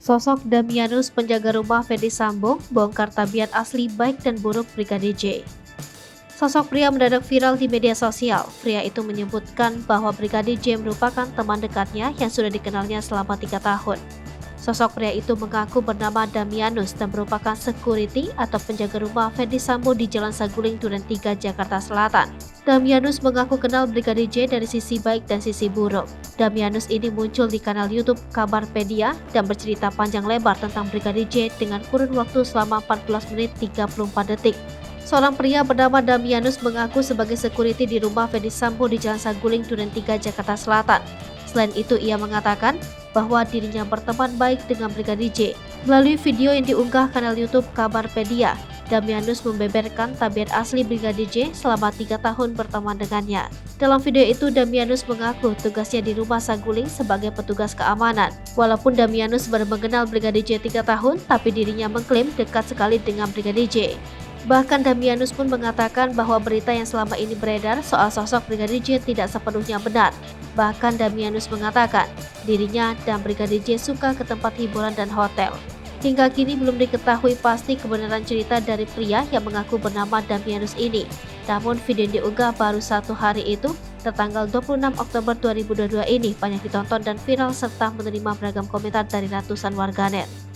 Sosok Damianus penjaga rumah Ferdy Sambo bongkar tabiat asli baik dan buruk Brigadir J. Sosok pria mendadak viral di media sosial. Pria itu menyebutkan bahwa Brigadir J merupakan teman dekatnya yang sudah dikenalnya selama 3 tahun. Sosok pria itu mengaku bernama Damianus dan merupakan security atau penjaga rumah Ferdy Sambo di Jalan Saguling, Duren 3, Jakarta Selatan. Damianus mengaku kenal Brigadir J dari sisi baik dan sisi buruk. Damianus ini muncul di kanal YouTube Kabarpedia dan bercerita panjang lebar tentang Brigadir J dengan kurun waktu selama 14 menit 34 detik. Seorang pria bernama Damianus mengaku sebagai security di rumah Ferdy Sambo di Jalan Saguling, Duren 3, Jakarta Selatan. Selain itu, ia mengatakan bahwa dirinya berteman baik dengan Brigadir J. Melalui video yang diunggah kanal YouTube Kabarpedia, Damianus membeberkan tabiat asli Brigadir J selama 3 tahun berteman dengannya. Dalam video itu, Damianus mengaku tugasnya di rumah Saguling sebagai petugas keamanan. Walaupun Damianus baru mengenal Brigadir J 3 tahun, tapi dirinya mengklaim dekat sekali dengan Brigadir J. Bahkan Damianus pun mengatakan bahwa berita yang selama ini beredar soal sosok Brigadir J tidak sepenuhnya benar. Bahkan Damianus mengatakan dirinya dan Brigadir J suka ke tempat hiburan dan hotel. Hingga kini belum diketahui pasti kebenaran cerita dari pria yang mengaku bernama Damianus ini. Namun video yang diunggah baru 1 hari itu, tertanggal 26 Oktober 2022 ini banyak ditonton dan viral serta menerima beragam komentar dari ratusan warganet.